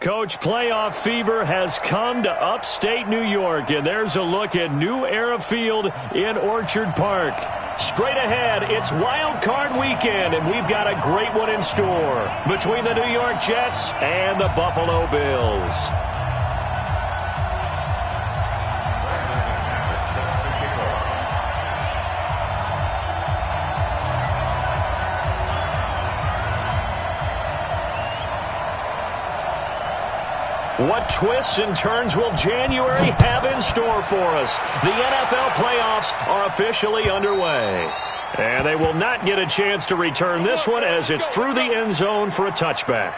Coach, playoff fever has come to upstate New York, and there's a look at New Era Field in Orchard Park. Straight ahead, it's Wild Card Weekend, and we've got a great one in store between the New York Jets and the Buffalo Bills. What twists and turns will January have in store for us? The NFL playoffs are officially underway. And they will not get a chance to return this one as it's through the end zone for a touchback.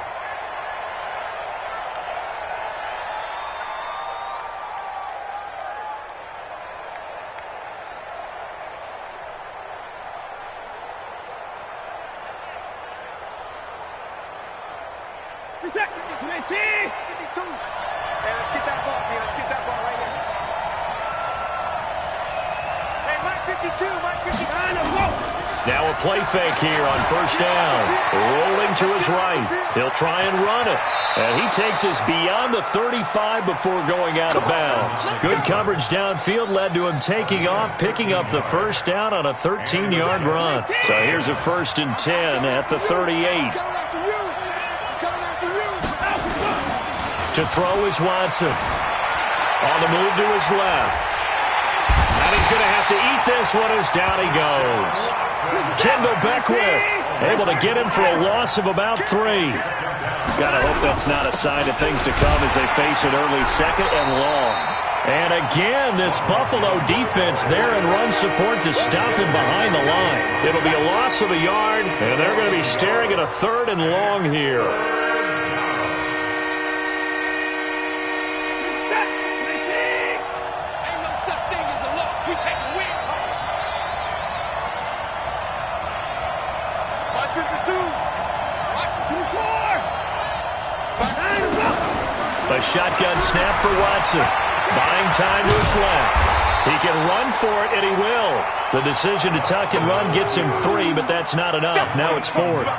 Now a play fake here on first down. Rolling to his right. He'll try and run it. And he takes us beyond the 35 before going out of bounds. Good coverage downfield led to him taking off, picking up the first down on a 13-yard run. So here's a 1st and 10 at the 38. To throw is Watson. On the move to his left. And he's going to have to eat this one as down he goes. Kendall Beckwith able to get him for a loss of about 3. Got to hope that's not a sign of things to come as they face an early 2nd and long. And again, this Buffalo defense there in run support to stop him behind the line. It'll be a loss of a yard, and they're going to be staring at a 3rd and long here. A shotgun snap for Watson. Buying time to his left. He can run for it, and he will. The decision to tuck and run gets him 3, but that's not enough. Now it's 4th.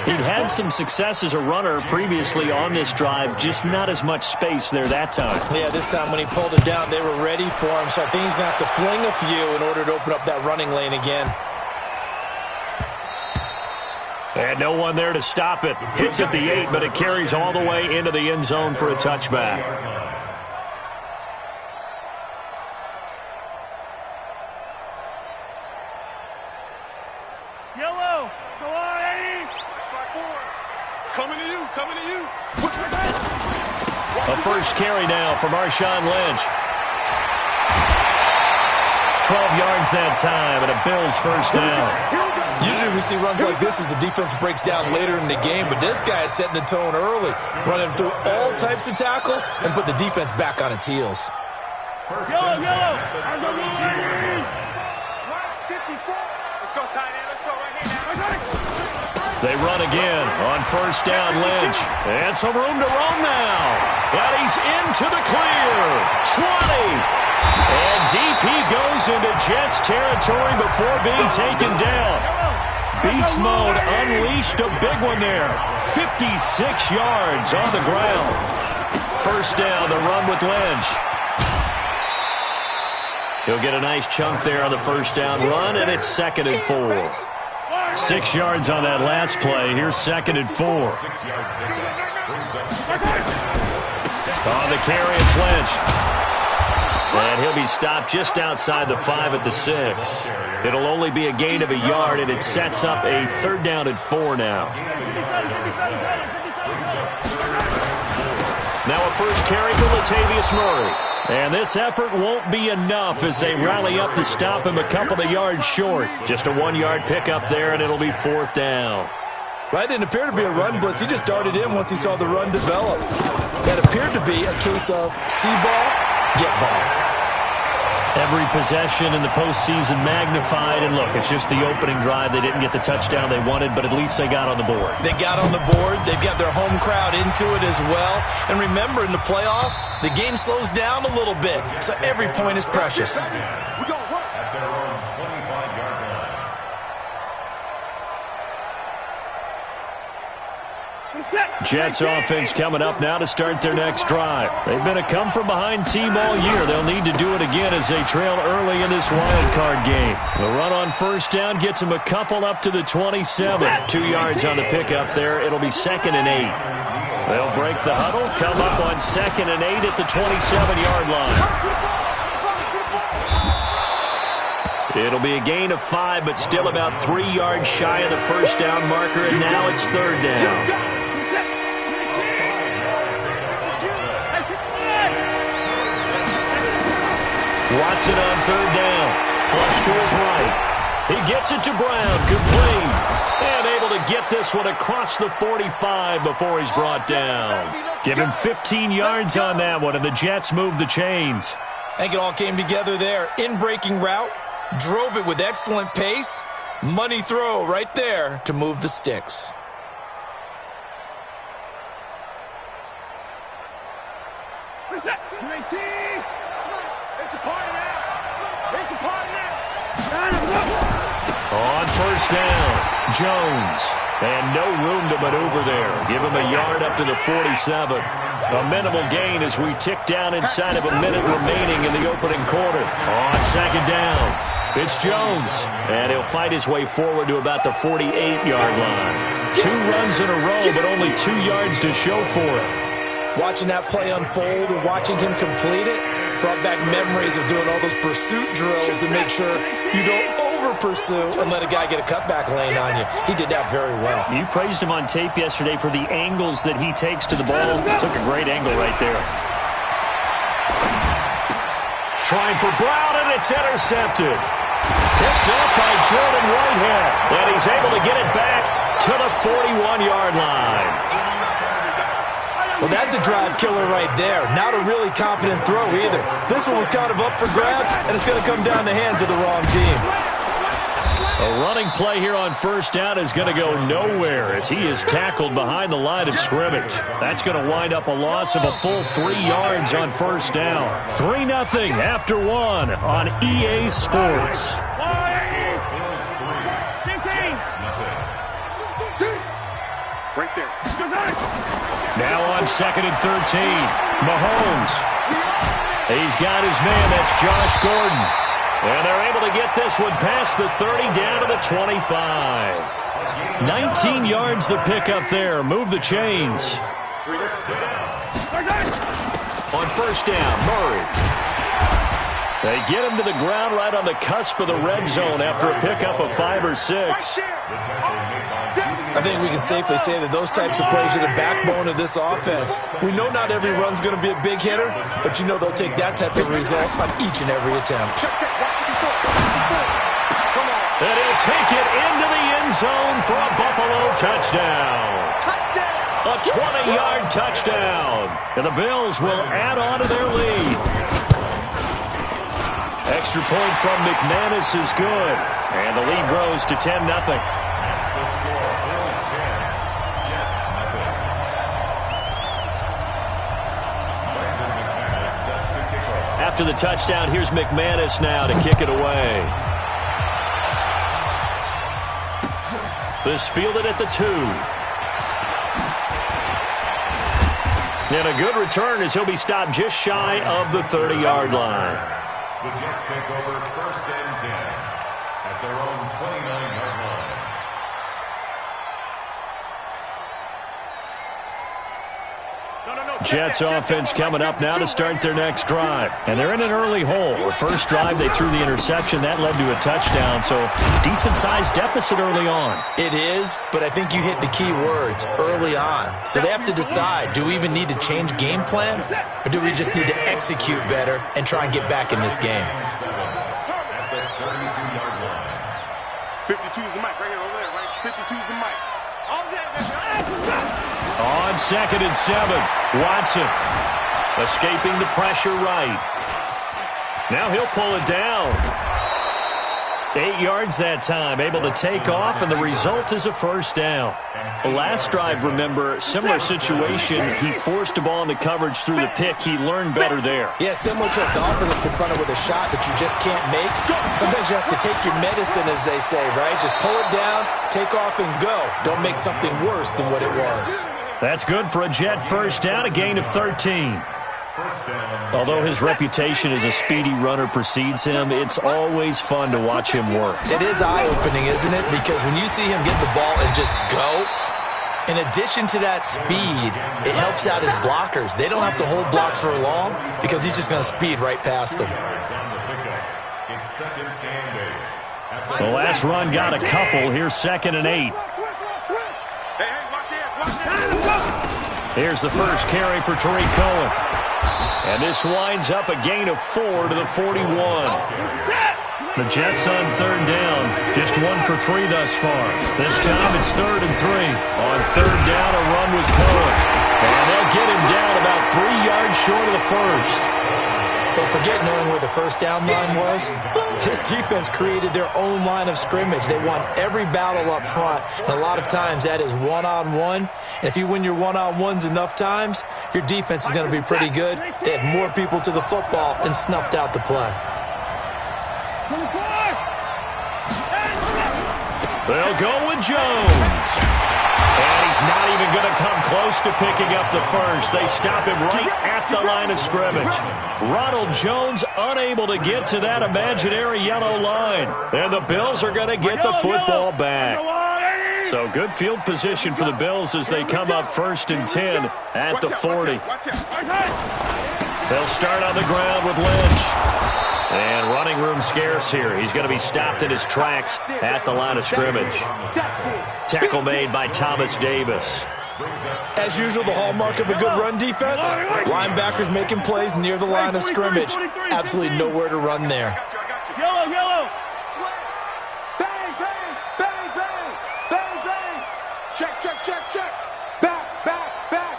He'd had some success as a runner previously on this drive, just not as much space there that time. Yeah, this time when he pulled it down, they were ready for him, so I think he's going to have to fling a few in order to open up that running lane again. And no one there to stop it. Hits at the 8, but it carries all the way into the end zone for a touchback. Yellow, go on, Eddie. Coming to you, coming to you. A first carry now for Marshawn Lynch. 12 yards that time, and a Bills first down. Usually we see runs like this as the defense breaks down later in the game, but this guy is setting the tone early, running through all types of tackles and put the defense back on its heels. Yellow, yellow. Let's go, tight end. Let's go right here now. They run again on first down, Lynch. And some room to roam now. And he's into the clear. 20. And DP goes into Jets territory before being taken down. Beast mode unleashed, a big one there. 56 yards on the ground. First down, the run with Lynch. He'll get a nice chunk there on the first down run, and it's 2nd and 4. 6 yards on that last play. Here's 2nd and 4. On the carry, it's Lynch. And he'll be stopped just outside the 5 at the 6. It'll only be a gain of a yard, and it sets up a 3rd down and 4 now. Now a first carry for Latavius Murray. And this effort won't be enough as they rally up to stop him a couple of yards short. Just a 1-yard pickup there, and it'll be 4th down. That didn't appear to be a run blitz. He just darted in once he saw the run develop. That appeared to be a case of see ball, get ball. Every possession in the postseason magnified. And look, it's just the opening drive. They didn't get the touchdown they wanted, but at least they got on the board. They got on the board. They've got their home crowd into it as well. And remember, in the playoffs, the game slows down a little bit, so every point is precious. Set. Jets offense coming up now to start their next drive. They've been a come-from-behind team all year. They'll need to do it again as they trail early in this wild card game. The run on first down gets them a couple up to the 27. 2 yards on the pickup there. It'll be 2nd and 8. They'll break the huddle, come up on 2nd and 8 at the 27-yard line. It'll be a gain of 5, but still about 3 yards shy of the first down marker, and now it's 3rd down. Watson on 3rd down. Flush to his right. He gets it to Brown. Complete. And able to get this one across the 45 before he's brought down. Give him 15 yards on that one, and the Jets move the chains. I think it all came together there. In-breaking route. Drove it with excellent pace. Money throw right there to move the sticks. Reset. 19. It's a party now. It's a party now. On first down, Jones. And no room to maneuver there. Give him a yard up to the 47. A minimal gain as we tick down inside of a minute remaining in the opening quarter. On 2nd down, it's Jones. And he'll fight his way forward to about the 48-yard line. 2 runs in a row, but only 2 yards to show for it. Watching that play unfold and watching him complete it brought back memories of doing all those pursuit drills to make sure you don't over-pursue and let a guy get a cutback lane on you. He did that very well. You praised him on tape yesterday for the angles that he takes to the ball. Took a great angle right there. Trying for Brown, and it's intercepted. Picked up by Jordan Whitehead, and he's able to get it back to the 41-yard line. Well, that's a drive killer right there. Not a really confident throw either. This one was kind of up for grabs, and it's going to come down the hands of the wrong team. A running play here on first down is going to go nowhere as he is tackled behind the line of scrimmage. That's going to wind up a loss of a full 3 yards on first down. 3-0 after 1 on EA Sports. Right there. Now on 2nd and 13, Mahomes. He's got his man, that's Josh Gordon. And they're able to get this one past the 30 down to the 25. 19 yards the pickup there. Move the chains. On first down, Murray. They get him to the ground right on the cusp of the red zone after a pickup of 5 or 6. I think we can safely say that those types of plays are the backbone of this offense. We know not every run's going to be a big hitter, but you know they'll take that type of result on each and every attempt. And he'll take it into the end zone for a Buffalo touchdown. A 20-yard touchdown. And the Bills will add on to their lead. Extra point from McManus is good. And the lead grows to 10-0. After the touchdown, here's McManus now to kick it away. This fielded at the 2. And a good return as he'll be stopped just shy of the 30-yard line. The Jets take over 1st and 10 at their own 29-yard line. Jets offense coming up now to start their next drive. And they're in an early hole. The first drive, they threw the interception. That led to a touchdown, so decent-sized deficit early on. It is, but I think you hit the key words, early on. So they have to decide, do we even need to change game plan, or do we just need to execute better and try and get back in this game? At the 32-yard line. 52 is the mic right here over there, right? 52 is the mic. On 2nd and 7, Watson escaping the pressure right. Now he'll pull it down. 8 yards that time, able to take off, and the result is a first down. Last drive, remember, similar situation. He forced a ball into coverage through the pick. He learned better there. Yeah, similar to a golfer that's confronted with a shot that you just can't make. Sometimes you have to take your medicine, as they say, right? Just pull it down, take off, and go. Don't make something worse than what it was. That's good for a Jet first down, a gain of 13. Although his reputation as a speedy runner precedes him, it's always fun to watch him work. It is eye-opening, isn't it? Because when you see him get the ball and just go, in addition to that speed, it helps out his blockers. They don't have to hold blocks for long because he's just going to speed right past them. The last run got a couple. Here's 2nd and 8. Here's the first carry for Tariq Cohen. And this winds up a gain of 4 to the 41. The Jets on 3rd down. Just 1 for 3 thus far. This time it's 3rd and 3. On 3rd down, a run with Cohen. And they'll get him down about 3 yards short of the first. Don't forget knowing where the first down line was. This defense created their own line of scrimmage. They won every battle up front. And a lot of times that is one-on-one. And if you win your one-on-ones enough times, your defense is going to be pretty good. They had more people to the football and snuffed out the play. They'll go with Jones. And he's not even going to come close to picking up the first. They stop him right at the line of scrimmage. Ronald Jones unable to get to that imaginary yellow line. And the Bills are going to get the football back. So good field position for the Bills as they come up 1st and 10 at the 40. They'll start on the ground with Lynch. And running room scarce here. He's going to be stopped in his tracks at the line of scrimmage. Tackle made by Thomas Davis. As usual, the hallmark of a good run defense, linebackers making plays near the line of scrimmage. Absolutely nowhere to run there. Yellow, yellow. Bang, bang, bang, bang, bang, bang. Check, check, check, check. Back, back, back.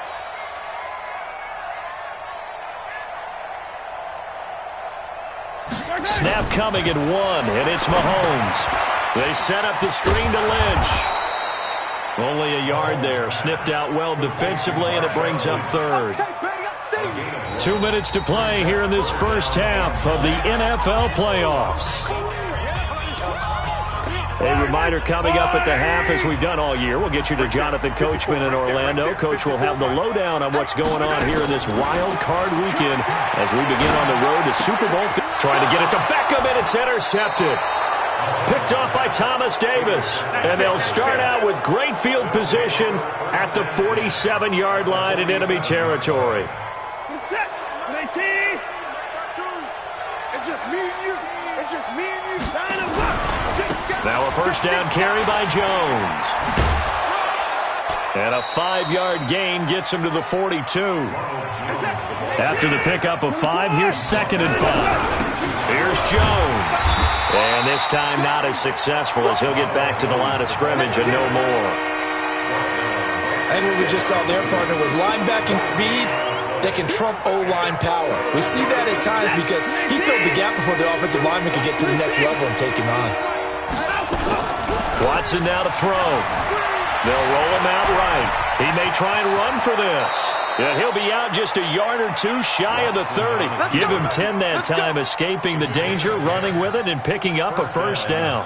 Snap coming at 1, and it's Mahomes. They set up the screen to Lynch. Only a yard there. Sniffed out well defensively, and it brings up 3rd. 2 minutes to play here in this first half of the NFL playoffs. A reminder coming up at the half, as we've done all year. We'll get you to Jonathan Coachman in Orlando. Coach will have the lowdown on what's going on here in this wild card weekend as we begin on the road to Super Bowl. Trying to get it to Beckham, and it's intercepted. Picked off by Thomas Davis. And they'll start out with great field position at the 47-yard line in enemy territory. It's just me and you. It's just me and you. Now a first down carry by Jones. And a 5-yard gain gets him to the 42. After the pickup of 5, here's 2nd and 5. Here's Jones. And this time not as successful as he'll get back to the line of scrimmage and no more. And what we just saw there, partner, was linebacking speed that can trump O-line power. We see that at times because he filled the gap before the offensive lineman could get to the next level and take him on. Watson now to throw. They'll roll him out right. He may try and run for this. And he'll be out just a yard or 2 shy of the 30. Give him 10 that time, escaping the danger, running with it, and picking up a first down.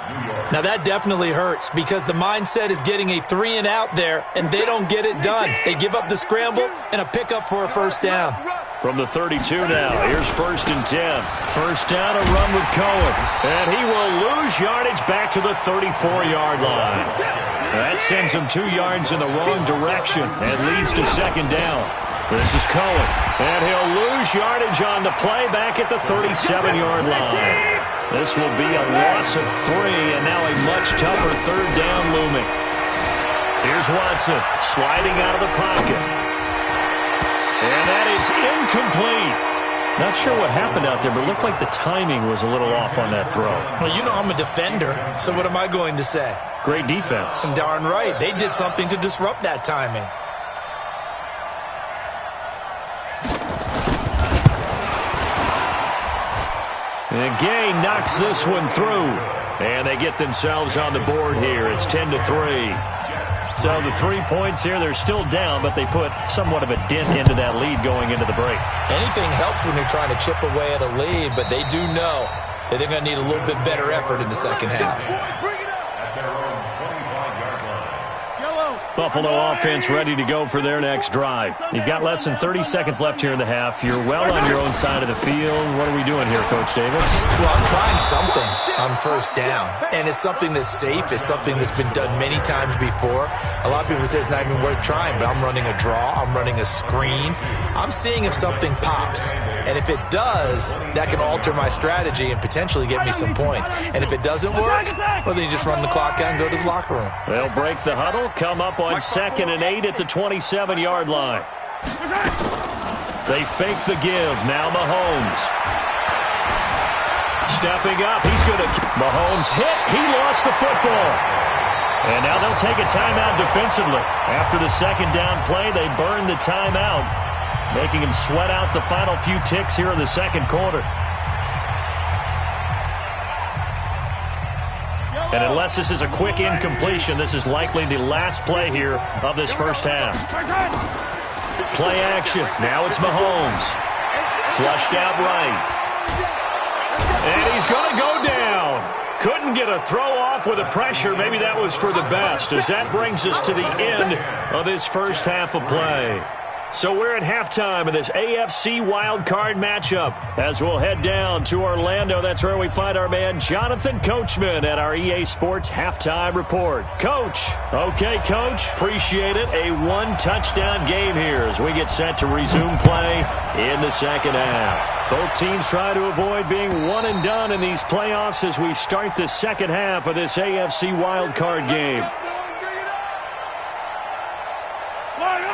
Now that definitely hurts because the mindset is getting a 3 and out there, and they don't get it done. They give up the scramble and a pickup for a first down. From the 32 now, here's 1st and 10. First down, a run with Cohen. And he will lose yardage back to the 34-yard line. That sends him 2 yards in the wrong direction and leads to 2nd down. This is Cohen. And he'll lose yardage on the play back at the 37-yard line. This will be a loss of 3, and now a much tougher 3rd down looming. Here's Watson sliding out of the pocket. And that is incomplete. Not sure what happened out there, but it looked like the timing was a little off on that throw. Well, you know I'm a defender, so what am I going to say? Great defense. Darn right. They did something to disrupt that timing. And Gay knocks this one through. And they get themselves on the board here. It's 10-3. So the 3 points here, they're still down, but they put somewhat of a dent into that lead going into the break. Anything helps when you're trying to chip away at a lead, but they do know that they're going to need a little bit better effort in the second half. Yellow. Buffalo offense ready to go for their next drive. You've got less than 30 seconds left here in the half. You're well on your own side of the field. What are we doing here, Coach Davis? Well, I'm trying something on first down, and it's something that's safe. It's something that's been done many times before. A lot of people say it's not even worth trying, but I'm running a draw. I'm running a screen. I'm seeing if something pops, and if it does, that can alter my strategy and potentially get me some points. And if it doesn't work, well, then you just run the clock out and go to the locker room. They'll break the huddle, come up on 2nd and 8 at the 27-yard line. They fake the give. Now Mahomes. Stepping up. He's going to... Mahomes hit. He lost the football. And now they'll take a timeout defensively. After the second down play, they burn the timeout, making him sweat out the final few ticks here in the second quarter. And unless this is a quick incompletion, this is likely the last play here of this first half. Play action. Now it's Mahomes. Flushed out right. And he's going to go down. Couldn't get a throw off with the pressure. Maybe that was for the best, as that brings us to the end of this first half of play. So we're at halftime of this AFC wildcard matchup. As we'll head down to Orlando, that's where we find our man Jonathan Coachman at our EA Sports Halftime Report. Coach. Okay, Coach. Appreciate it. A one-touchdown game here as we get set to resume play in the second half. Both teams try to avoid being one and done in these playoffs as we start the second half of this AFC wildcard game.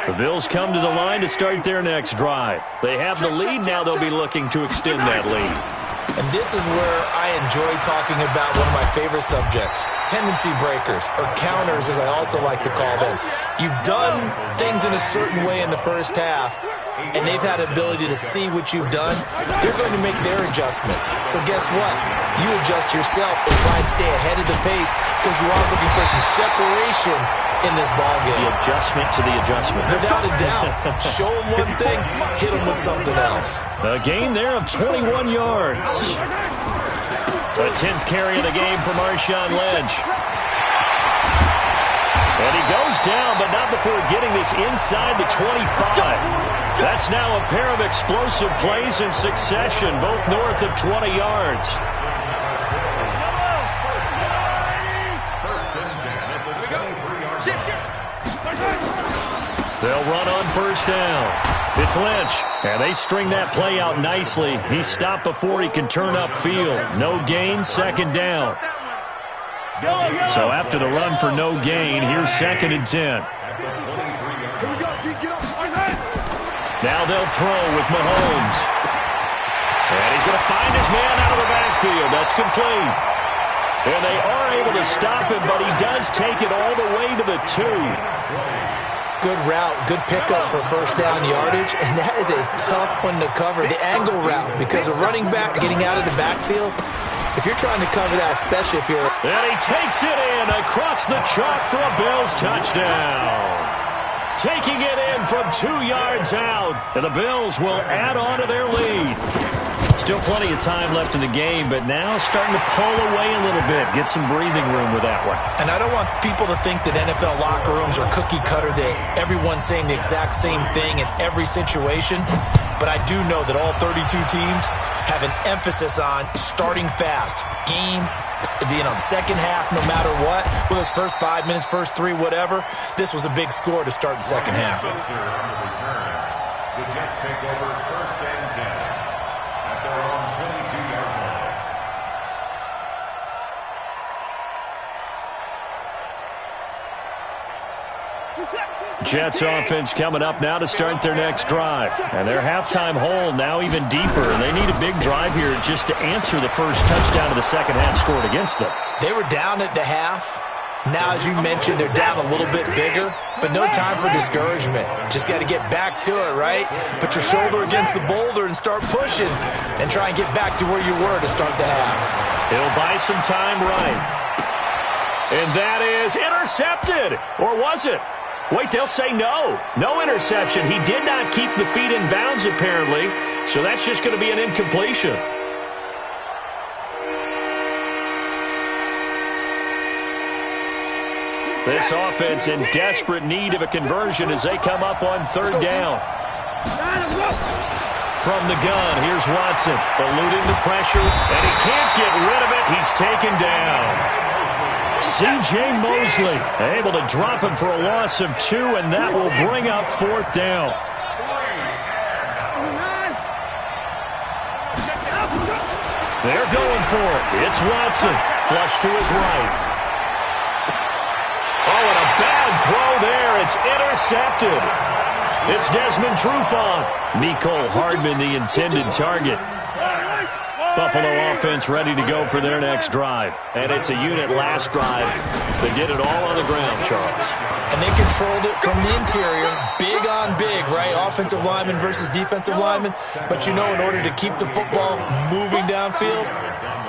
The Bills come to the line to start their next drive. They have the lead. Now they'll be looking to extend that lead. And this is where I enjoy talking about one of my favorite subjects, tendency breakers, or counters as I also like to call them. You've done things in a certain way in the first half, and they've had the ability to see what you've done. They're going to make their adjustments. So guess what? You adjust yourself and try and stay ahead of the pace because you are looking for some separation in this ball game. The adjustment to the adjustment. Without a doubt. Show them one thing, hit them with something else. A gain there of 21 yards. The 10th carry of the game for Marshawn Lynch. And he goes down, but not before getting this inside the 25. That's now a pair of explosive plays in succession, both north of 20 yards. They'll run on first down. It's Lynch, and they string that play out nicely. He's stopped before he can turn upfield. No gain, second down. So after the run for no gain, here's 2nd and 10. Now they'll throw with Mahomes. And he's going to find his man out of the backfield. That's complete. And they are able to stop him, but he does take it all the way to the 2. Good route, good pickup for first down yardage, and that is a tough one to cover. The angle route, because a running back getting out of the backfield, if you're trying to cover that, especially if you're... And he takes it in across the chalk for a Bills touchdown. Taking it in from 2 yards out, and the Bills will add on to their lead. Still plenty of time left in the game, but now starting to pull away a little bit. Get some breathing room with that one. And I don't want people to think that NFL locker rooms are cookie cutter, that everyone's saying the exact same thing in every situation. But I do know that all 32 teams have an emphasis on starting fast. Game, the second half, no matter what, with those first 5 minutes, first 3, whatever, this was a big score to start the second half. The Jets take over first and 10 at their own 22-yard line. Jets offense coming up now to start their next drive. And their halftime hole now even deeper. And they need a big drive here just to answer the first touchdown of the second half scored against them. They were down at the half. Now, as you mentioned, they're down a little bit bigger, but no time for discouragement. Just got to get back to it, right? Put your shoulder against the boulder and start pushing and try and get back to where you were to start the half. He'll buy some time right. And that is intercepted. Or was it? Wait, they'll say no. No interception. He did not keep the feet in bounds, apparently, so that's just going to be an incompletion. This offense in desperate need of a conversion as they come up on third down. From the gun, here's Watson, eluding the pressure, and he can't get rid of it. He's taken down. C.J. Mosley able to drop him for a loss of 2, and that will bring up fourth down. They're going for it. It's Watson, flush to his right. Oh, and a bad throw there. It's intercepted. It's Desmond Trufant. Mecole Hardman, the intended target. Buffalo offense ready to go for their next drive. And it's a unit last drive that did it all on the ground, Charles. And they controlled it from the interior. Big on big, right? Offensive lineman versus defensive lineman. But you know, in order to keep the football moving downfield,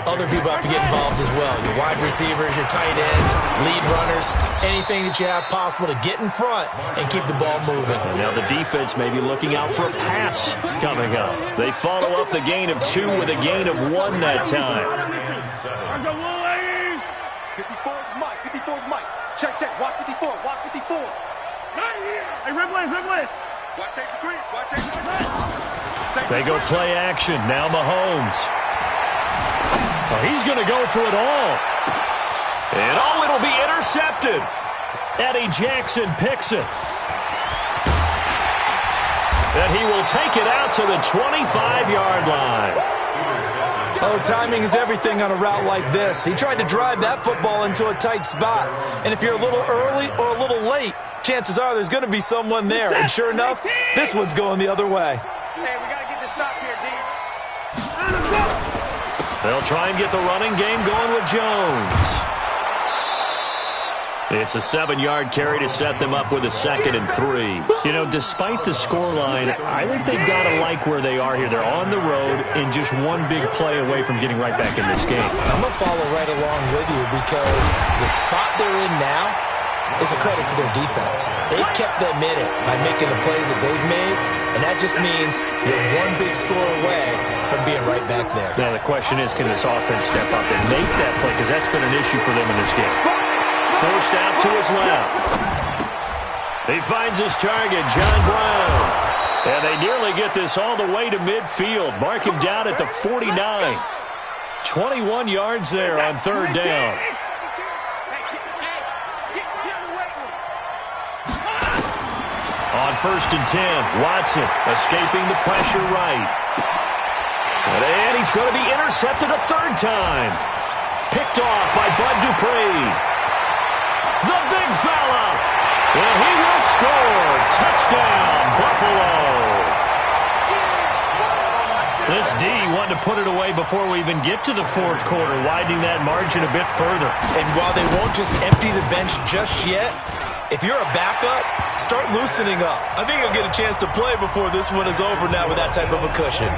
other people have to get involved as well. Your wide receivers, your tight ends, lead runners, anything that you have possible to get in front and keep the ball moving. Now the defense may be looking out for a pass coming up. They follow up the gain of 2 with a gain of 1 that time. 54 is Mike. 54 is Mike. Check, check. Watch 54. Watch 54. Hey, Ridley. Watch safety 3. Watch safety 3. They go play action. Now Mahomes. Oh, he's going to go for it all. And oh, it'll be intercepted. Eddie Jackson picks it. And he will take it out to the 25-yard line. Oh, timing is everything on a route like this. He tried to drive that football into a tight spot. And if you're a little early or a little late, chances are there's going to be someone there. And sure enough, this one's going the other way. Hey, we got to get this stop here, D. They'll try and get the running game going with Jones. It's a 7-yard carry to set them up with a 2nd and 3. You know, despite the scoreline, I think they've got to like where they are here. They're on the road and just one big play away from getting right back in this game. I'm going to follow right along with you because the spot they're in now is a credit to their defense. They've kept them in it by making the plays that they've made, and that just means you're one big score away from being right back there. Now, the question is, can this offense step up and make that play? Because that's been an issue for them in this game. Forced out to his left. He finds his target, John Brown. And they nearly get this all the way to midfield. Mark him down at the 49. 21 yards there on third down. On 1st and 10, Watson escaping the pressure right. And he's going to be intercepted a 3rd time. Picked off by Bud Dupree. The big fella. And he will score. Touchdown, Buffalo. This D wanted to put it away before we even get to the 4th quarter, widening that margin a bit further. And while they won't just empty the bench just yet, if you're a backup, start loosening up. I think you'll get a chance to play before this one is over now with that type of a cushion.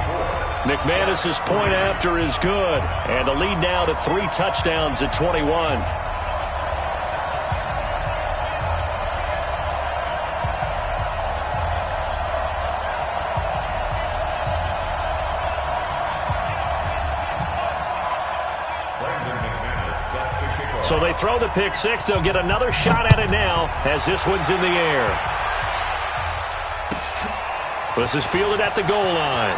McManus's point after is good. And the lead now to 3 touchdowns at 21. So they throw the pick 6. They'll get another shot at it now as this one's in the air. This is fielded at the goal line.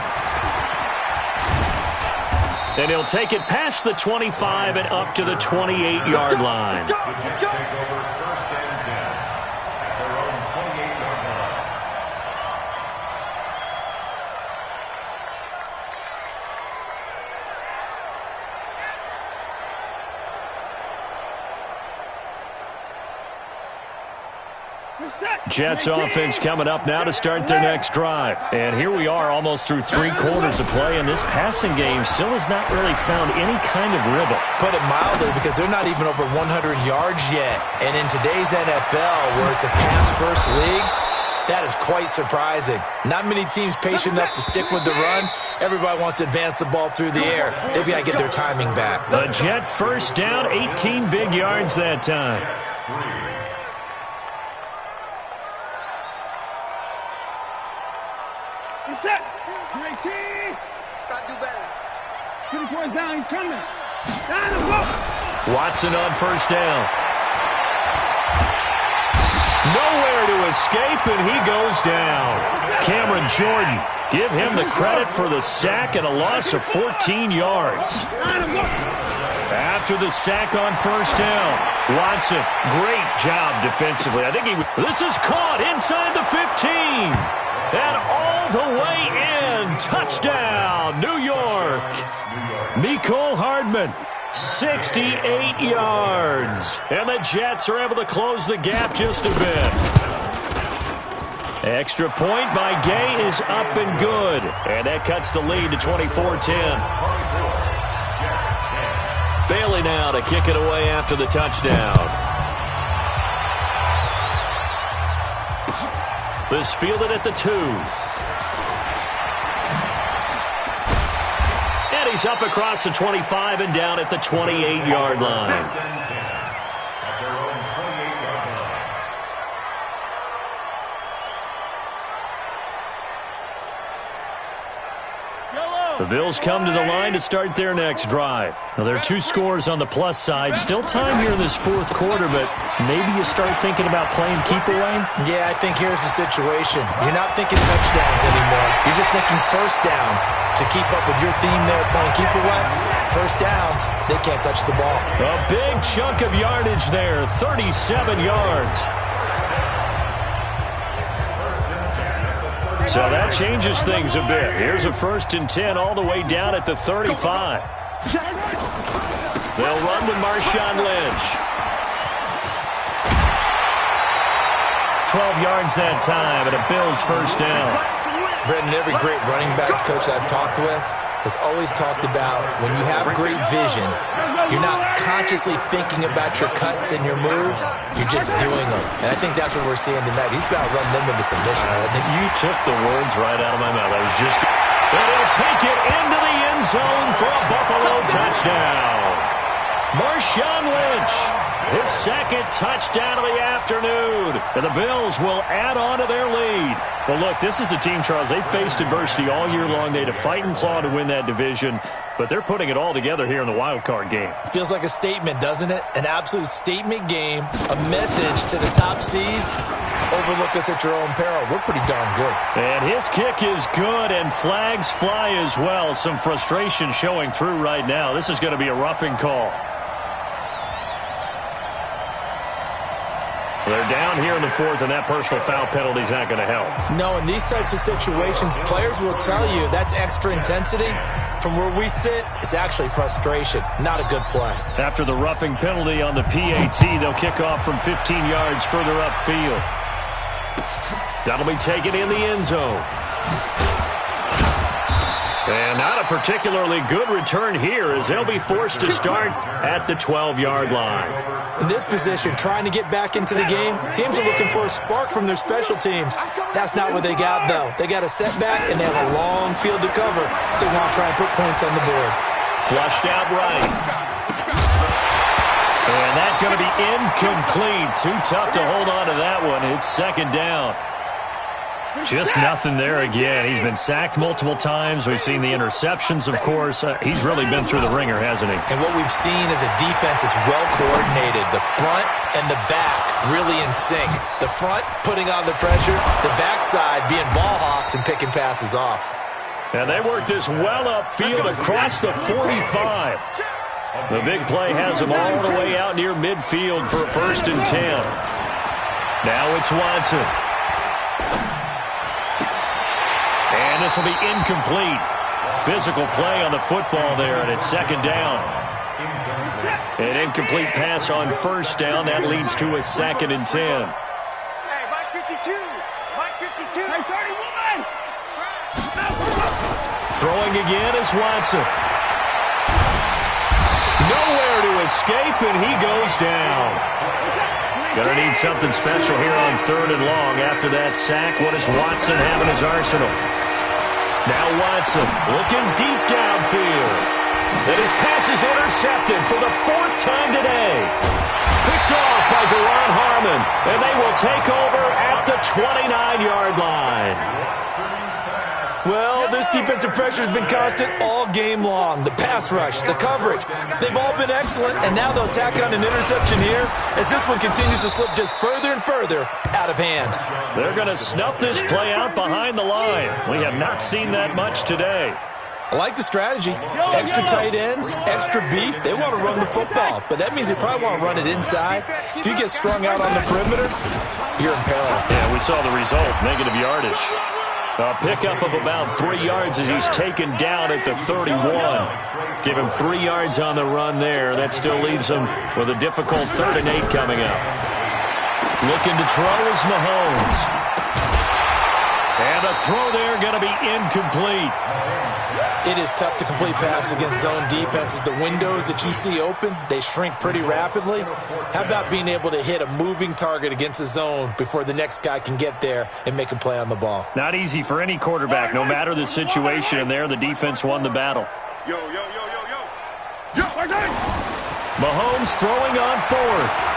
And he'll take it past the 25 and up to the 28-yard line. Jets offense coming up now to start their next drive. And here we are almost through 3 quarters of play, and this passing game still has not really found any kind of rhythm. Put it mildly, because they're not even over 100 yards yet. And in today's NFL, where it's a pass-first league, that is quite surprising. Not many teams patient enough to stick with the run. Everybody wants to advance the ball through the air. They've got to get their timing back. A Jet first down, 18 big yards that time. Set. Great team. Got to do better. 24 down. He's coming. Down the block. Watson on first down. Nowhere to escape, and he goes down. Cameron Jordan, give him the credit for the sack and a loss of 14 yards. After the sack on first down, Watson, great job defensively. I think this is caught inside the 15. And all the way in. Touchdown, New York. Mecole Hardman, 68 yards. And the Jets are able to close the gap just a bit. Extra point by Gay is up and good. And that cuts the lead to 24-10. Bailey now to kick it away after the touchdown. This fielded at the 2. And he's up across the 25 and down at the 28-yard line. The Bills come to the line to start their next drive. Now, there are 2 scores on the plus side. Still time here in this fourth quarter, but maybe you start thinking about playing keep away? Yeah, I think here's the situation. You're not thinking touchdowns anymore. You're just thinking first downs. To keep up with your theme there, playing keep away, first downs, they can't touch the ball. A big chunk of yardage there, 37 yards. So that changes things a bit. Here's a 1st and 10 all the way down at the 35. They'll run with Marshawn Lynch. 12 yards that time and a Bills first down. Brendan, every great running backs coach I've talked with has always talked about when you have great vision, you're not consciously thinking about your cuts and your moves, you're just doing them. And I think that's what we're seeing tonight. He's about to run them into submission. You took the words right out of my mouth. I was just... But he'll take it into the end zone for a Buffalo touchdown. Marshawn Lynch, his 2nd touchdown of the afternoon. And the Bills will add on to their lead. Well, look, this is a team, Charles, they faced adversity all year long. They had to fight and claw to win that division, but they're putting it all together here in the wild card game. Feels like a statement, doesn't it? An absolute statement game, a message to the top seeds. Overlook us at your own peril. We're pretty darn good. And his kick is good, and flags fly as well. Some frustration showing through right now. This is going to be a roughing call. They're down here in the 4th, and that personal foul penalty is not going to help. No, in these types of situations, players will tell you that's extra intensity. From where we sit, it's actually frustration. Not a good play. After the roughing penalty on the PAT, they'll kick off from 15 yards further upfield. That'll be taken in the end zone. And not a particularly good return here as they'll be forced to start at the 12-yard line. In this position, trying to get back into the game, teams are looking for a spark from their special teams. That's not what they got, though. They got a setback, and they have a long field to cover if they want to try and put points on the board. Flushed out right. And that's going to be incomplete. Too tough to hold on to that one. It's 2nd down. Just nothing there again. He's been sacked multiple times. We've seen the interceptions, of course. He's really been through the ringer, hasn't he? And what we've seen is a defense that's well coordinated. The front and the back really in sync. The front putting on the pressure. The backside being ball hawks and picking passes off. And they work this well upfield across the 45. The big play has them all the way out near midfield for a 1st and 10. Now it's Watson. And this will be incomplete. Physical play on the football there, and it's 2nd down. An incomplete pass on 1st down. That leads to a 2nd and 10. Hey, Mike 52. Mike 52. Hey, 31. Throwing again is Watson. Nowhere to escape, and he goes down. Gonna need something special here on 3rd and long. After that sack, what does Watson have in his arsenal? Now Watson looking deep downfield. And his pass is intercepted for the 4th time today. Picked off by Deron Harmon. And they will take over at the 29-yard line. Well, this defensive pressure has been constant all game long. The pass rush, the coverage, they've all been excellent, and now they'll tack on an interception here as this one continues to slip just further and further out of hand. They're going to snuff this play out behind the line. We have not seen that much today. I like the strategy. Extra tight ends, extra beef. They want to run the football, but that means they probably want to run it inside. If you get strung out on the perimeter, you're in peril. Yeah, we saw the result, negative yardage. A pickup of about 3 yards as he's taken down at the 31. Give him 3 yards on the run there. That still leaves him with a difficult 3rd and 8 coming up. Looking to throw is Mahomes. And the throw there going to be incomplete. It is tough to complete passes against zone defenses. The windows that you see open, they shrink pretty rapidly. How about being able to hit a moving target against a zone before the next guy can get there and make a play on the ball? Not easy for any quarterback. No matter the situation in there, the defense won the battle. Yo. Mahomes throwing on 4th.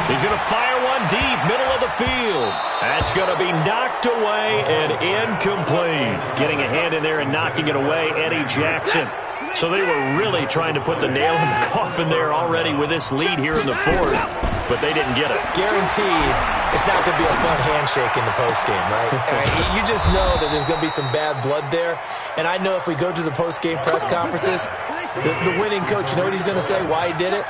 He's going to fire one deep, middle of the field. That's going to be knocked away and incomplete. Getting a hand in there and knocking it away, Eddie Jackson. So they were really trying to put the nail in the coffin there already with this lead here in the 4th, but they didn't get it. Guaranteed it's not going to be a fun handshake in the postgame, right? You just know that there's going to be some bad blood there. And I know if we go to the postgame press conferences, the winning coach, you know what he's going to say, why he did it?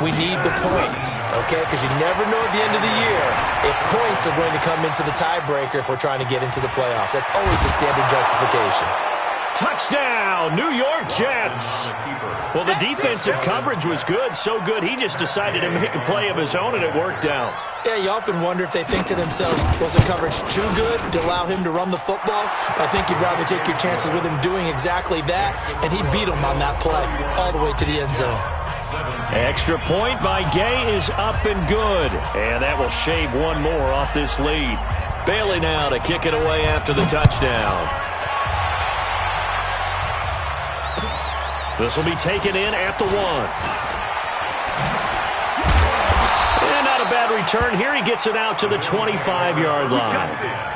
We need the points, okay? Because you never know at the end of the year if points are going to come into the tiebreaker if we're trying to get into the playoffs. That's always the standard justification. Touchdown, New York Jets. Well, the defensive coverage was good, so good he just decided to make a play of his own, and it worked out. Yeah, you often wonder if they think to themselves, was the coverage too good to allow him to run the football? I think you'd rather take your chances with him doing exactly that, and he beat him on that play all the way to the end zone. Extra point by Gay is up and good, and that will shave one more off this lead. Bailey now to kick it away after the touchdown. This will be taken in at the 1. And not a bad return here. He gets it out to the 25-yard line.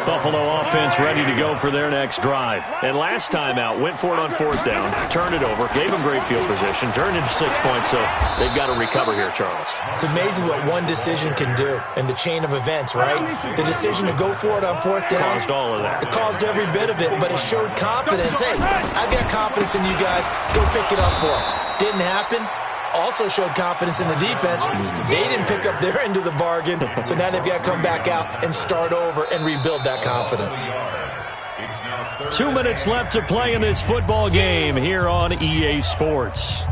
Buffalo offense ready to go for their next drive. And last time out, went for it on 4th down, turned it over, gave them great field position, turned into 6 points, so they've got to recover here, Charles. It's amazing what one decision can do in the chain of events, right? The decision to go for it on 4th down. Caused all of that. It caused every bit of it, but it showed confidence. Hey, I've got confidence in you guys. Go pick it up for them. Didn't happen. Also showed confidence in the defense. They didn't pick up their end of the bargain, so now they've got to come back out and start over and rebuild that confidence. 2 minutes left to play in this football game here on EA Sports.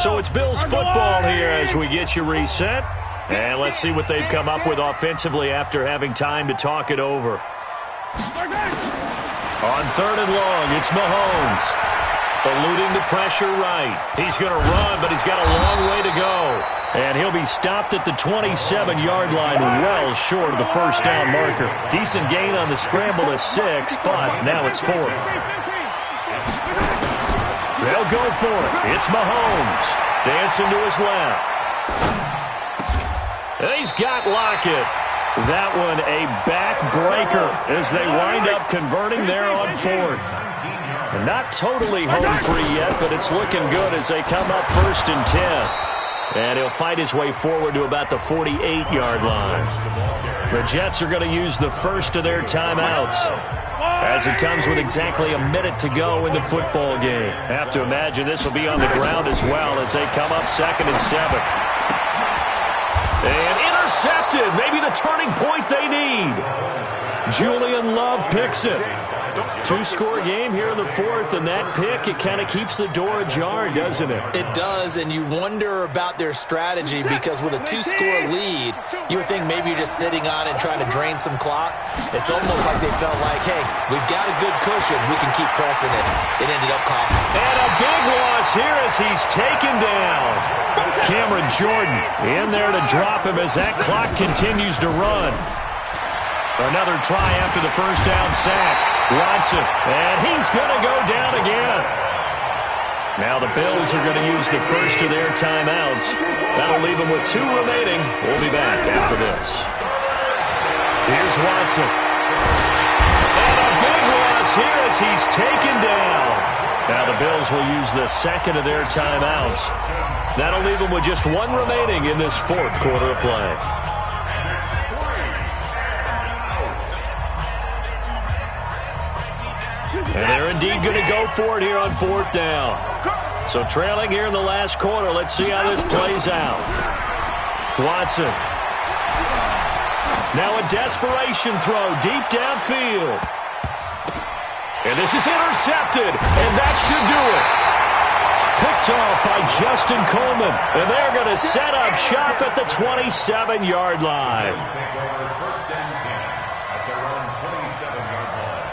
So it's Bills football here as we get you reset. And let's see what they've come up with offensively after having time to talk it over. On 3rd and long, it's Mahomes. Eluding the pressure right. He's going to run, but he's got a long way to go. And he'll be stopped at the 27-yard line, well short of the 1st down marker. Decent gain on the scramble is 6, but now it's 4th. They'll go for it. It's Mahomes. Dancing to his left. And he's got Lockett. That one a backbreaker as they wind up converting there on 4th. And not totally home free yet, but it's looking good as they come up 1st and 10. And he'll fight his way forward to about the 48-yard line. The Jets are going to use the first of their timeouts as it comes with exactly a minute to go in the football game. Have to imagine this will be on the ground as well as they come up 2nd and 7. And intercepted. Maybe the turning point they need. Julian Love picks it. 2-score game here in the 4th, and that pick, it kind of keeps the door ajar, doesn't it? It does, and you wonder about their strategy because with a 2-score lead, you would think maybe you're just sitting on it trying to drain some clock. It's almost like they felt like, hey, we've got a good cushion. We can keep pressing it. It ended up costing. And a big loss here as he's taken down. Cameron Jordan in there to drop him as that clock continues to run. Another try after the 1st down sack. Watson, and he's going to go down again. Now the Bills are going to use the first of their timeouts. That'll leave them with 2 remaining. We'll be back after this. Here's Watson. And a big loss here as he's taken down. Now the Bills will use the second of their timeouts. That'll leave them with just 1 remaining in this 4th quarter of play. And they're indeed going to go for it here on 4th down. So trailing here in the last quarter. Let's see how this plays out. Watson. Now a desperation throw deep downfield. And this is intercepted, and that should do it. Picked off by Justin Coleman, and they're going to set up shop at the 27-yard line. First and 10 at their own 27-yard line.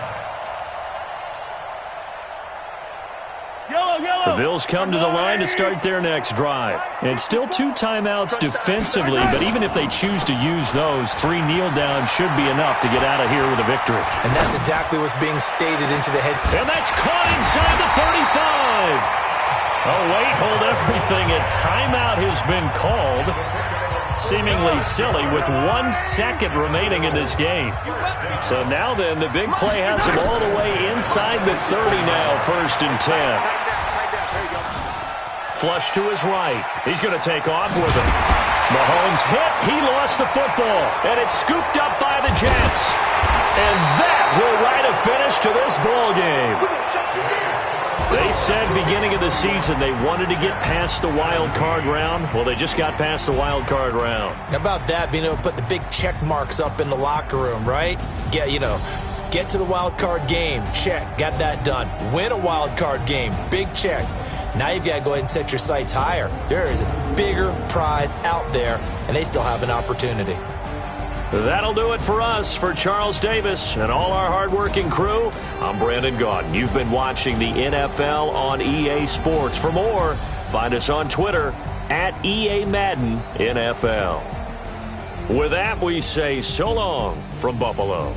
The Bills come to the line to start their next drive. And still 2 timeouts defensively, but even if they choose to use those, 3 kneel downs should be enough to get out of here with a victory. And that's exactly what's being stated into the head. And that's caught inside the 35. Oh, wait, hold everything. A timeout has been called. Seemingly silly with 1 second remaining in this game. So now then, the big play has him all the way inside the 30 now, 1st and 10. Flush to his right. He's going to take off with it. Mahomes hit. He lost the football. And it's scooped up by the Jets. And that will write a finish to this ball game. They said beginning of the season they wanted to get past the wild card round. Well, they just got past the wild card round. How about that, being able to put the big check marks up in the locker room, right? Yeah, get to the wild card game. Check. Got that done. Win a wild card game. Big check. Now you've got to go ahead and set your sights higher. There is a bigger prize out there, and they still have an opportunity. That'll do it for us. For Charles Davis and all our hardworking crew, I'm Brandon Gaudin. You've been watching the NFL on EA Sports. For more, find us on Twitter at EA Madden NFL. With that, we say so long from Buffalo.